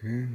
Okay.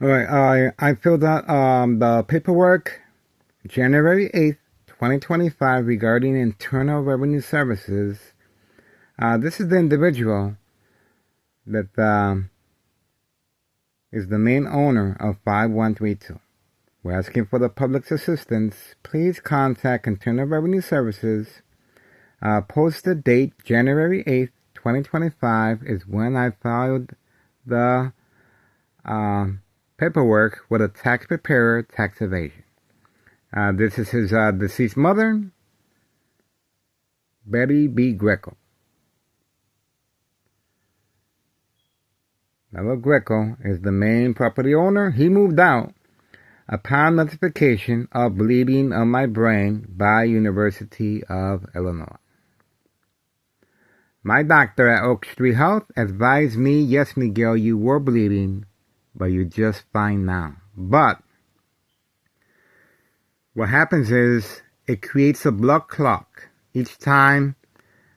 All right, I filled out the paperwork January 8th, 2025 regarding Internal Revenue Services. This is the individual that is the main owner of 5132. We're asking for the public's assistance. Please contact Internal Revenue Services. Posted date January 8th, 2025 is when I filed the paperwork with a tax preparer, tax evasion. This is his deceased mother, Betty B. Greco. Bella Greco is the main property owner. He moved out upon notification of bleeding of my brain by University of Illinois. My doctor at Oak Street Health advised me, yes, Miguel, you were bleeding, but you're just fine now. But What happens is it creates a blood clot each time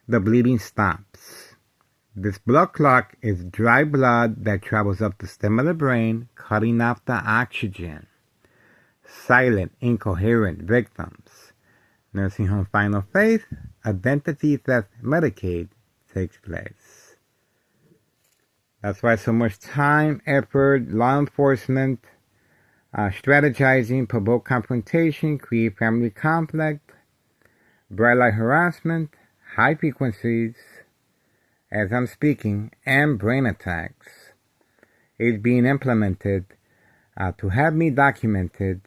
the bleeding stops. This blood clot is dry blood that travels up the stem of the brain, cutting off the oxygen. Silent, incoherent victims. Nursing home final faith, identity theft, Medicaid takes place. That's why so much time, effort, law enforcement, strategizing, provoke confrontation, create family conflict, bright light harassment, high frequencies, as I'm speaking, and brain attacks is being implemented to have me documented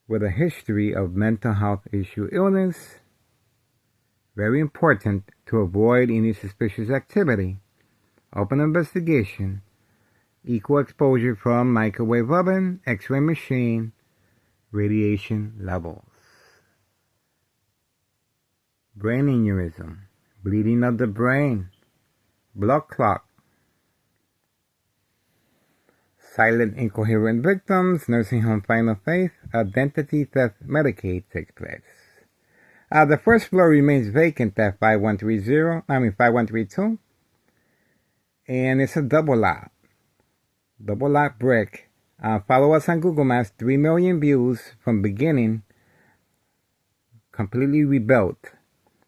with a history of mental health issue illness. Very important to avoid any suspicious activity, open investigation, equal exposure from microwave oven, x-ray machine, radiation levels. Brain aneurysm, bleeding of the brain, blood clot, silent incoherent victims, nursing home final faith, identity theft, Medicaid takes place. The first floor remains vacant at 5132, and it's a double lot brick. Follow us on Google Maps, 3 million views from beginning, completely rebuilt.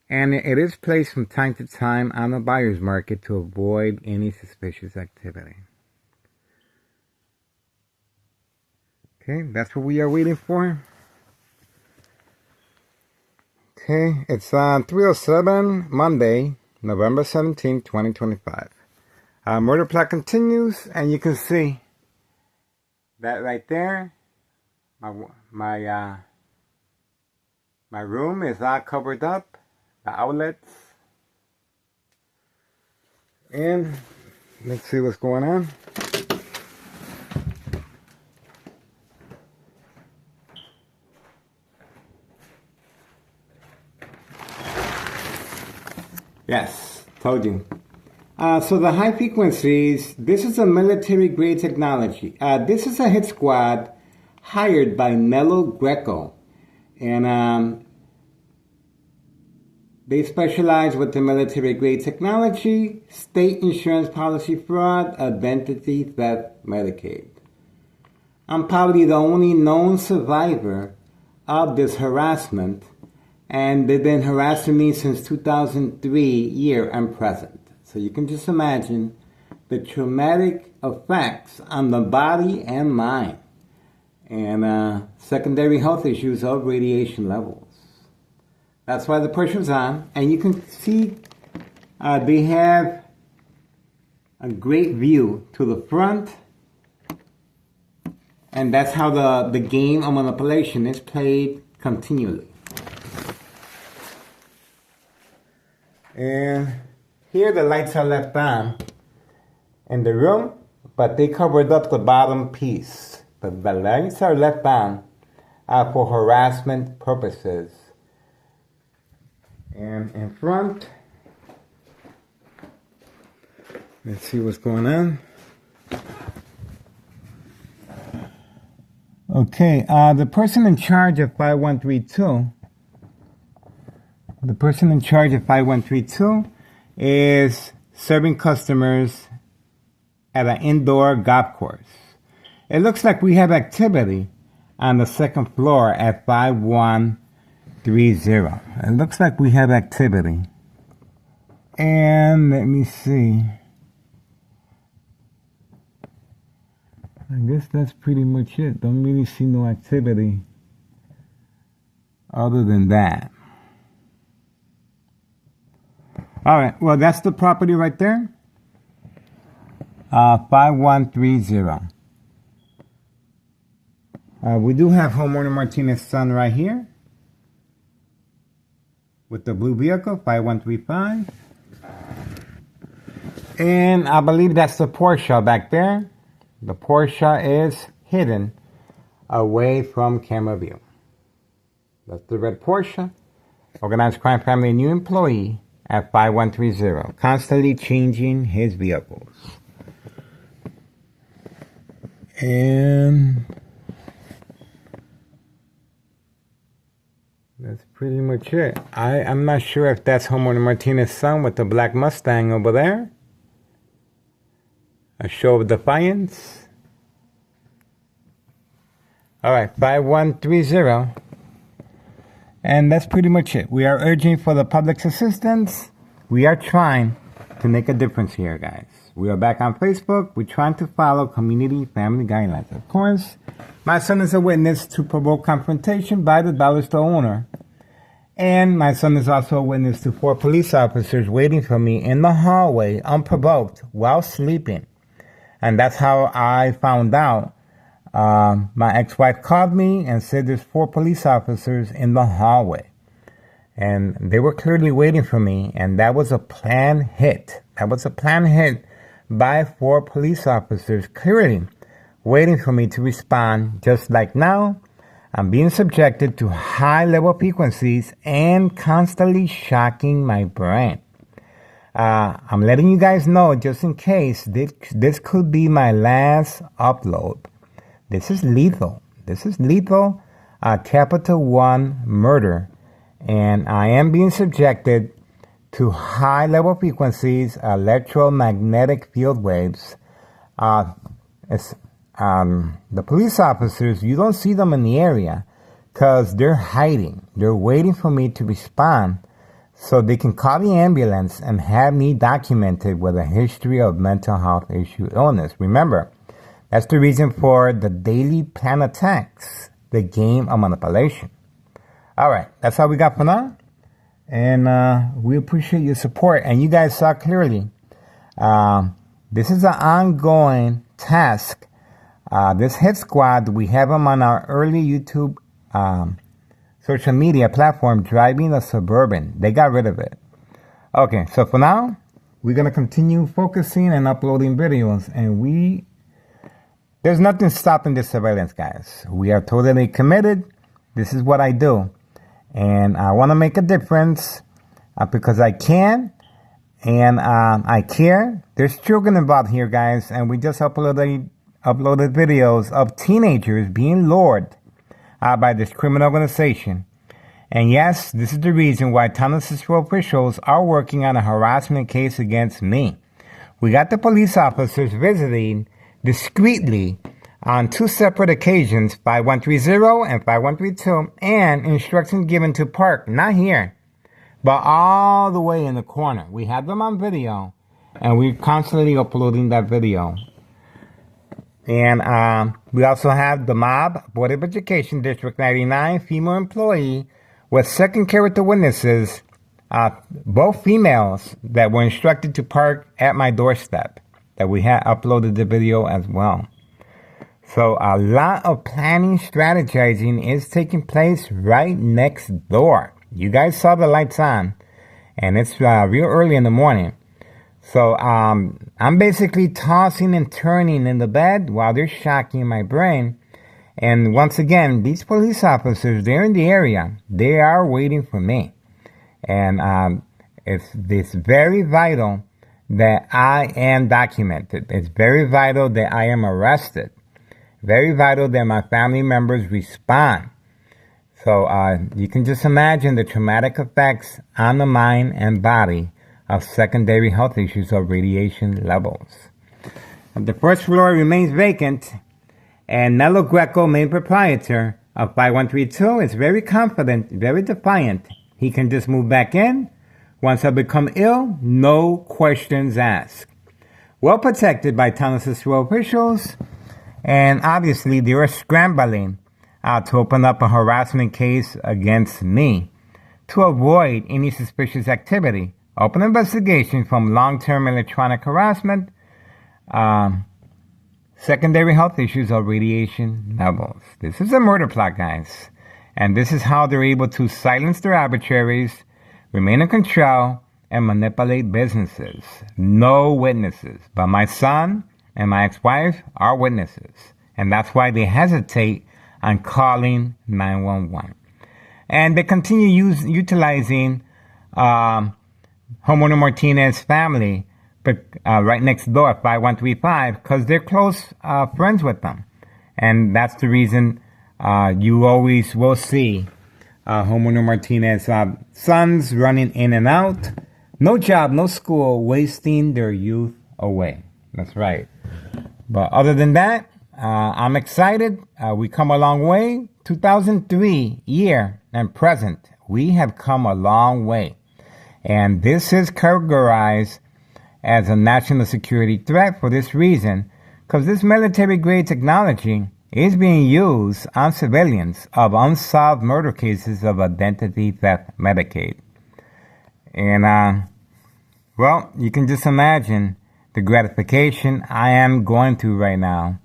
And it is placed from time to time on the buyer's market to avoid any suspicious activity. Okay, that's what we are waiting for. Okay, it's 3:07, Monday, November 17, 2025. Murder plot continues, and you can see that right there. My room is all covered up. The outlets. And let's see what's going on. Yes, told you. So the high frequencies, this is a military grade technology. This is a hit squad hired by Mello Greco. And they specialize with the military grade technology, state insurance policy fraud, identity theft, Medicaid. I'm probably the only known survivor of this harassment, and they've been harassing me since 2003 year and present. So you can just imagine the traumatic effects on the body and mind, and secondary health issues of radiation levels. That's why the push was on, and you can see they have a great view to the front, and that's how the game of manipulation is played continually. And here the lights are left on in the room, but they covered up the bottom piece. But the lights are left on for harassment purposes. And in front, let's see what's going on. Okay, the person in charge of 5132, is serving customers at an indoor golf course. It looks like we have activity on the second floor at 5130. It looks like we have activity. And let me see. I guess that's pretty much it. Don't really see no activity other than that. All right, well, that's the property right there. 5130. We do have homeowner Martinez's son right here with the blue vehicle, 5135. And I believe that's the Porsche back there. The Porsche is hidden away from camera view. That's the red Porsche. Organized crime family new employee at 5130. Constantly changing his vehicles. And That's pretty much it. I'm not sure if that's Homeowner Martinez's son with the black Mustang over there. A show of defiance. Alright, 5130. And that's pretty much it. We are urging for the public's assistance. We are trying to make a difference here, guys. We are back on Facebook. We're trying to follow community family guidelines. Of course, my son is a witness to provoke confrontation by the dollar store owner. And my son is also a witness to 4 police officers waiting for me in the hallway unprovoked while sleeping. And that's how I found out. My ex-wife called me and said there's 4 police officers in the hallway. And they were clearly waiting for me, and that was a planned hit. That was a planned hit by 4 police officers, clearly waiting for me to respond. Just like now, I'm being subjected to high-level frequencies and constantly shocking my brain. I'm letting you guys know, just in case, this could be my last upload. This is lethal. This is lethal, capital 1 murder. And I am being subjected to high-level frequencies, electromagnetic field waves. The police officers, you don't see them in the area because they're hiding. They're waiting for me to respond so they can call the ambulance and have me documented with a history of mental health issue illness. Remember, that's the reason for the daily plan attacks, the game of manipulation. All right, that's all we got for now. And we appreciate your support. And you guys saw clearly, this is an ongoing task. This hit squad, we have them on our early YouTube social media platform, Driving a Suburban. They got rid of it. Okay, so for now, we're going to continue focusing and uploading videos. And there's nothing stopping this surveillance, guys. We are totally committed. This is what I do. And I want to make a difference because I can and I care. There's children involved here, guys. And we just uploaded videos of teenagers being lured by this criminal organization. And yes, this is the reason why Townsville officials are working on a harassment case against me. We got the police officers visiting discreetly on 2 separate occasions, 5130 and 5132, and instructions given to park, not here, but all the way in the corner. We have them on video, and we're constantly uploading that video. And we also have the mob, Board of Education, District 99, female employee with second character witnesses, both females that were instructed to park at my doorstep, that we had uploaded the video as well. So a lot of planning, strategizing is taking place right next door. You guys saw the lights on, and it's real early in the morning. So I'm basically tossing and turning in the bed while they're shocking my brain. And once again, these police officers, they're in the area. They are waiting for me. And it's very vital that I am documented. It's very vital that I am arrested. Very vital that my family members respond. So you can just imagine the traumatic effects on the mind and body of secondary health issues of radiation levels. The first floor remains vacant, and Nello Greco, main proprietor of 5132, is very confident, very defiant. He can just move back in. Once I become ill, no questions asked. Well protected by Townsville officials, and obviously they were scrambling to open up a harassment case against me to avoid any suspicious activity. Open investigation from long-term electronic harassment, secondary health issues of radiation levels. This is a murder plot, guys. And this is how they're able to silence their adversaries, remain in control, and manipulate businesses. No witnesses. But my son and my ex-wife are witnesses. And that's why they hesitate on calling 911. And they continue utilizing Homeowner Martinez's family right next door, 5135, because they're close friends with them. And that's the reason you always will see Homeowner Martinez, sons running in and out, no job, no school, wasting their youth away. That's right. But other than that, I'm excited. We come a long way. 2003 year and present, we have come a long way. And this is categorized as a national security threat for this reason, because this military-grade technology is being used on civilians of unsolved murder cases of identity theft Medicaid. And, well, you can just imagine the gratification I am going through right now.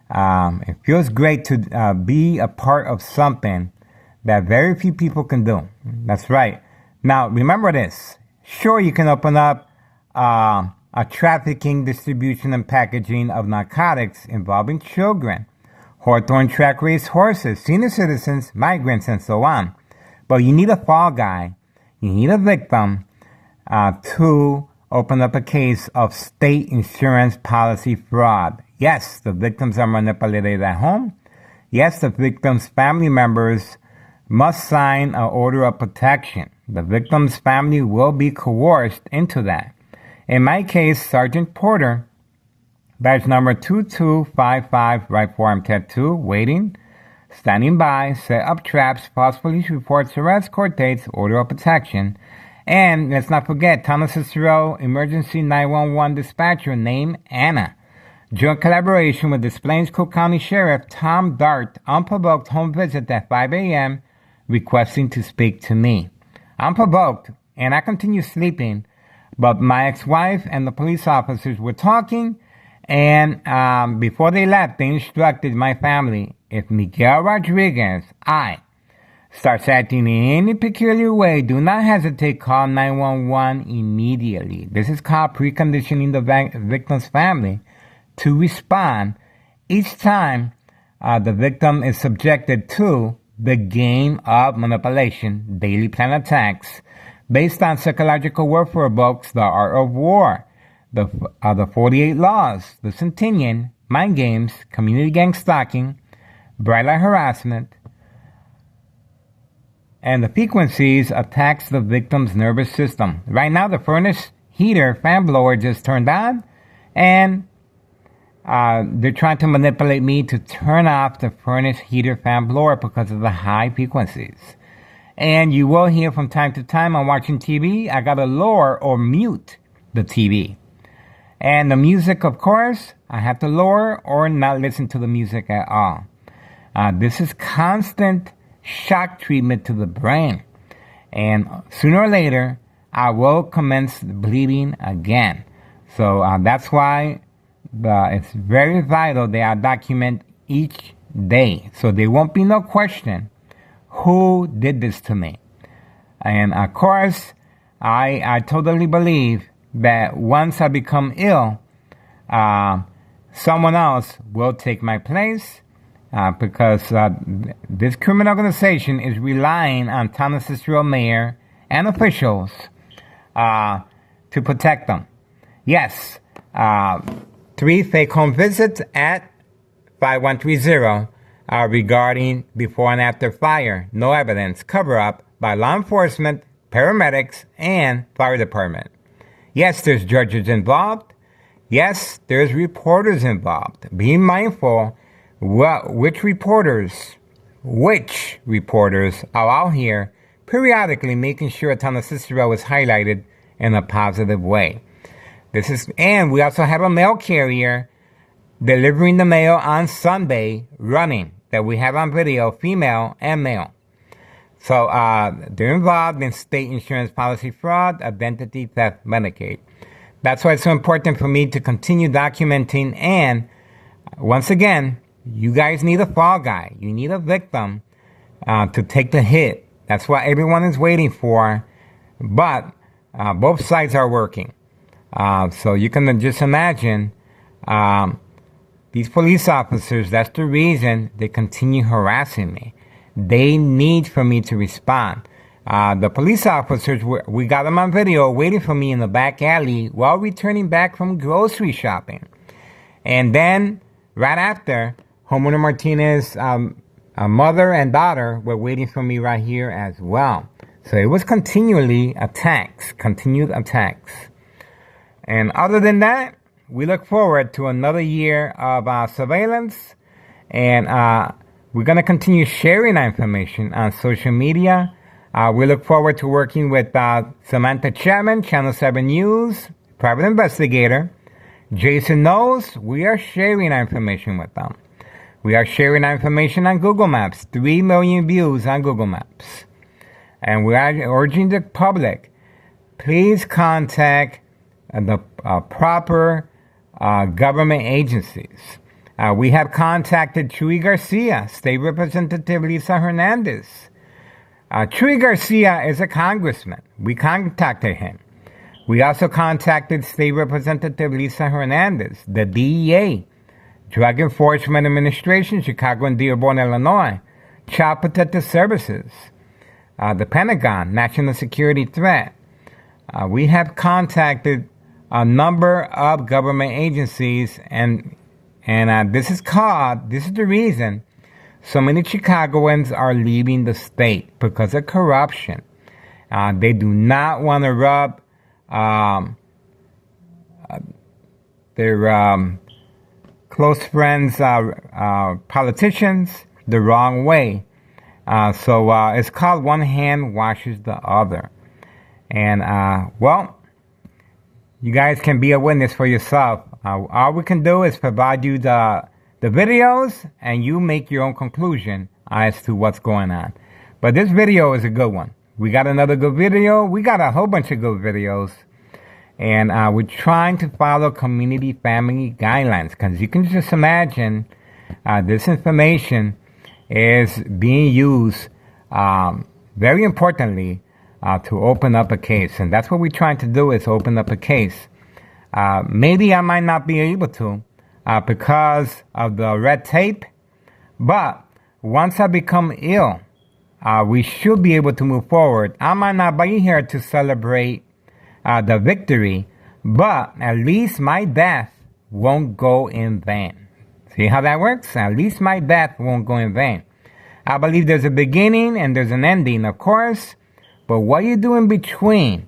It feels great to be a part of something that very few people can do. That's right. Now, remember this. Sure, you can open up a trafficking, distribution, and packaging of narcotics involving children, Hawthorne track race horses, senior citizens, migrants, and so on. But you need a fall guy. You need a victim to open up a case of state insurance policy fraud. Yes, the victims are manipulated at home. Yes, the victim's family members must sign an order of protection. The victim's family will be coerced into that. In my case, Sergeant Porter, badge number 2255, right forearm tattoo, waiting, standing by, set up traps, false police reports, arrest, court dates, order of protection. And let's not forget, Thomas Cicero, emergency 911 dispatcher named Anna. Joint collaboration with Des Plaines Cook County Sheriff Tom Dart, unprovoked home visit at 5 a.m., requesting to speak to me. Unprovoked, and I continue sleeping, but my ex-wife and the police officers were talking, and before they left, they instructed my family, if Miguel Rodriguez, starts acting in any peculiar way, do not hesitate, call 911 immediately. This is called preconditioning the victim's family to respond each time the victim is subjected to the game of manipulation, daily plan attacks, based on psychological warfare books, The Art of War, the 48 Laws, the Centennial, Mind Games, Community Gang Stalking, Bright Light Harassment, and the frequencies attacks the victim's nervous system. Right now, the furnace heater fan blower just turned on, and they're trying to manipulate me to turn off the furnace heater fan blower because of the high frequencies. And you will hear from time to time on watching TV, I gotta lower or mute the TV. And the music, of course, I have to lower or not listen to the music at all. This is constant shock treatment to the brain. And sooner or later, I will commence bleeding again. So that's why it's very vital that I document each day. So there won't be no question who did this to me. And of course, I totally believe that once I become ill, someone else will take my place. Because this criminal organization is relying on Thomas Cicero mayor and officials to protect them. Yes, 3 fake home visits at 5130 regarding before and after fire. No evidence. Cover-up by law enforcement, paramedics, and fire department. Yes, there's judges involved. Yes, there's reporters involved. Be mindful which reporters are out here periodically making sure Thomas Cicero is highlighted in a positive way. And we also have a mail carrier delivering the mail on Sunday running that we have on video, female and male. So they're involved in state insurance policy fraud, identity theft, Medicaid. That's why it's so important for me to continue documenting. And once again, you guys need a fall guy. You need a victim to take the hit. That's what everyone is waiting for. But both sides are working. So you can just imagine these police officers, that's the reason they continue harassing me. They need for me to respond. The police officers, we got them on video waiting for me in the back alley while returning back from grocery shopping. And then, right after, Homeowner Martinez mother and daughter were waiting for me right here as well. So it was continued attacks. And other than that, we look forward to another year of surveillance, and we're going to continue sharing our information on social media. We look forward to working with Samantha Chapman, Channel 7 News, private investigator. Jason knows we are sharing our information with them. We are sharing our information on Google Maps, 3 million views on Google Maps. And we are urging the public, please contact the proper government agencies. We have contacted Chuy Garcia, State Representative Lisa Hernandez. Chuy Garcia is a congressman. We contacted him. We also contacted State Representative Lisa Hernandez, the DEA, Drug Enforcement Administration, Chicago and Dearborn, Illinois, Child Protective Services, the Pentagon, National Security Threat. We have contacted a number of government agencies, and this is the reason so many Chicagoans are leaving the state, because of corruption. They do not want to rub their close friends, politicians, the wrong way. So it's called one hand washes the other. And, you guys can be a witness for yourself. All we can do is provide you the videos, and you make your own conclusion as to what's going on. But this video is a good one. We got another good video. We got a whole bunch of good videos. And we're trying to follow community family guidelines, because you can just imagine this information is being used very importantly to open up a case. And that's what we're trying to do, is open up a case. Maybe I might not be able to because of the red tape, but once I become ill, we should be able to move forward. I might not be here to celebrate the victory, but at least my death won't go in vain. See how that works? At least my death won't go in vain. I believe there's a beginning and there's an ending, of course, but what you do in between,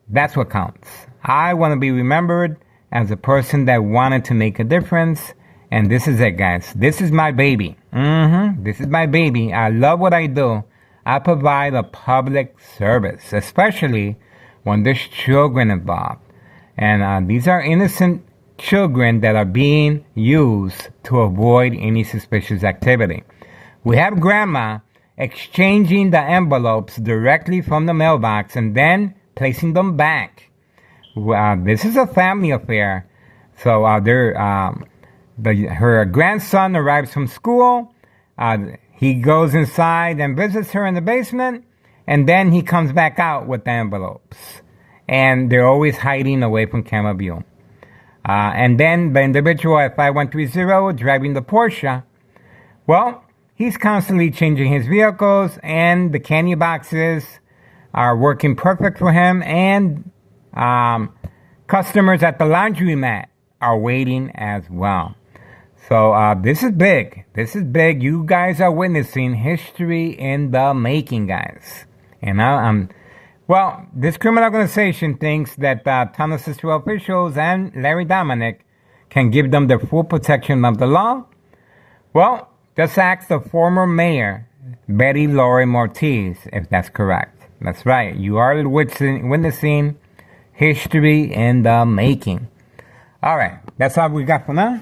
that's what counts. I want to be remembered as a person that wanted to make a difference, and this is it, guys. This is my baby. This is my baby. I love what I do. I provide a public service, especially when there's children involved. And these are innocent children that are being used to avoid any suspicious activity. We have grandma exchanging the envelopes directly from the mailbox and then placing them back. This is a family affair. So her grandson arrives from school. He goes inside and visits her in the basement, and then he comes back out with the envelopes. And they're always hiding away from camera view. And then the individual at 5130 driving the Porsche, well, he's constantly changing his vehicles, and the candy boxes are working perfect for him, and customers at the laundromat are waiting as well. So this is big. This is big. You guys are witnessing history in the making, guys. And well, this criminal organization thinks that Tunnel Cicero officials and Larry Dominic can give them the full protection of the law. Well, just ask the former mayor, Betty Lori Ortiz, if that's correct. That's right. You are witnessing history in the making. All right. That's all we got for now.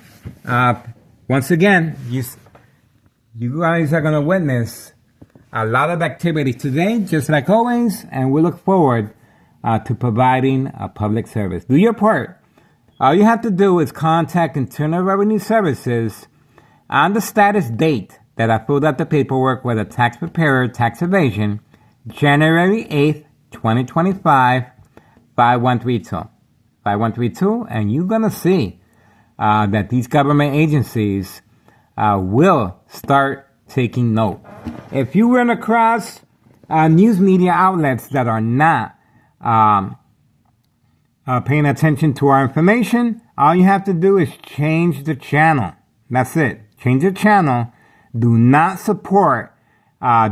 Once again, you guys are going to witness a lot of activity today, just like always, and we look forward to providing a public service. Do your part. All you have to do is contact Internal Revenue Services on the status date that I filled out the paperwork with a tax preparer, tax evasion, January 8th, 2025, 5132. 5132, and you're going to see that these government agencies will start taking note. If you run across news media outlets that are not paying attention to our information, all you have to do is change the channel. That's it. Change the channel Do not support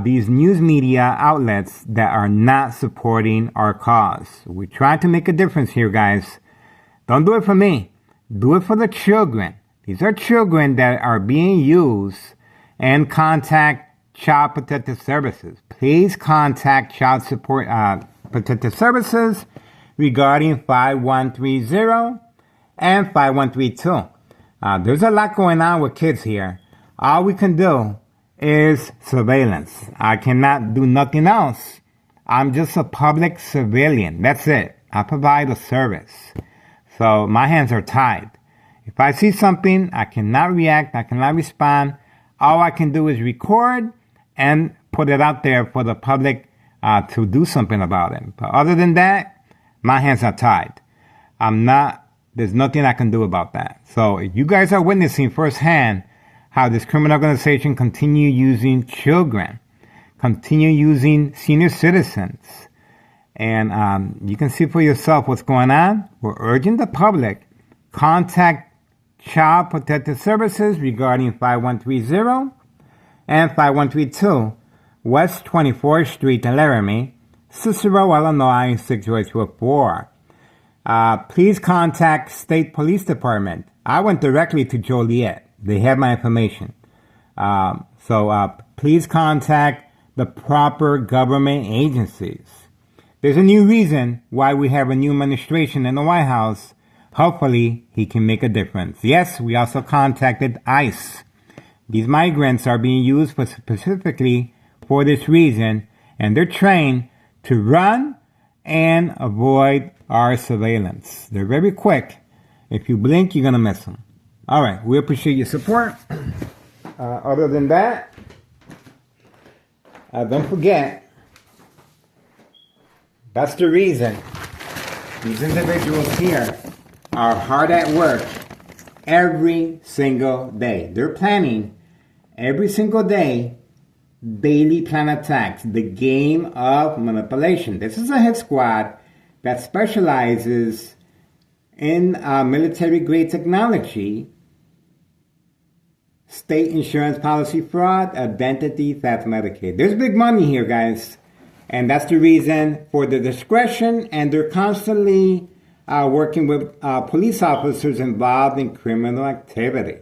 these news media outlets that are not supporting our cause. We try to make a difference here, guys. Don't do it for me. Do it for the children. These are children that are being used, and contact Child Protective Services. Please contact Child Support Protective Services regarding 5130 and 5132. There's a lot going on with kids here. All we can do is surveillance. I cannot do nothing else. I'm just a public civilian. That's it. I provide a service. So my hands are tied. If I see something, I cannot react. I cannot respond. All I can do is record and put it out there for the public to do something about it. But other than that, my hands are tied. There's nothing I can do about that. So if you guys are witnessing firsthand how this criminal organization continue using children, continue using senior citizens, and you can see for yourself what's going on, we're urging the public, contact Child Protective Services regarding 5130 and 5132 West 24th Street in Laramie, Cicero, Illinois 60824. Please contact State Police Department. I went directly to Joliet. They have my information. So please contact the proper government agencies. There's a new reason why we have a new administration in the White House. Hopefully, he can make a difference. Yes, we also contacted ICE. These migrants are being used specifically for this reason, and they're trained to run and avoid our surveillance. They're very quick. If you blink, you're going to miss them. All right, we appreciate your support. Other than that, don't forget, that's the reason these individuals here are hard at work every single day. They're planning every single day daily plan attacks, the game of manipulation. This is a hit squad that specializes in military-grade technology, state insurance policy fraud, identity theft, Medicaid. There's big money here, guys. And that's the reason for the discretion, and they're constantly working with police officers involved in criminal activity.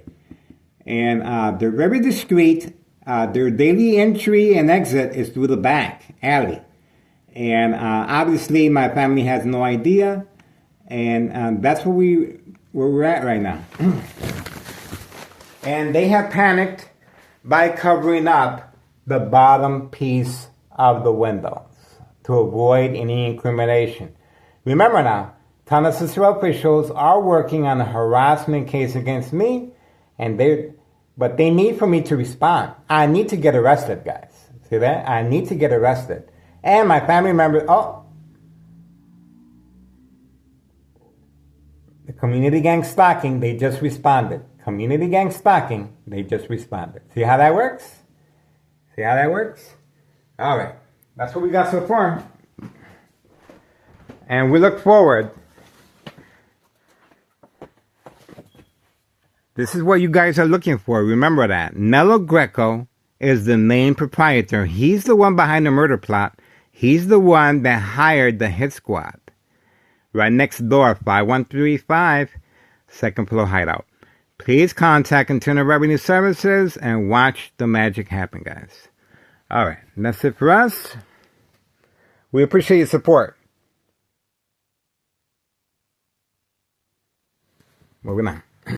And they're very discreet. Their daily entry and exit is through the back alley. And obviously my family has no idea. And that's where we're at right now. And they have panicked by covering up the bottom piece of the windows to avoid any incrimination. Remember now, Town of Cicero officials are working on a harassment case against me, but they need for me to respond. I need to get arrested, guys. See that? I need to get arrested. And my family members, the community gang stalking, they just responded. Community gang stalking, they just responded. See how that works? See how that works? All right. That's what we got so far. And we look forward. This is what you guys are looking for. Remember that. Nello Greco is the main proprietor. He's the one behind the murder plot. He's the one that hired the hit squad. Right next door, 5135, second floor hideout. Please contact Internal Revenue Services and watch the magic happen, guys. All right, that's it for us. We appreciate your support. Moving on.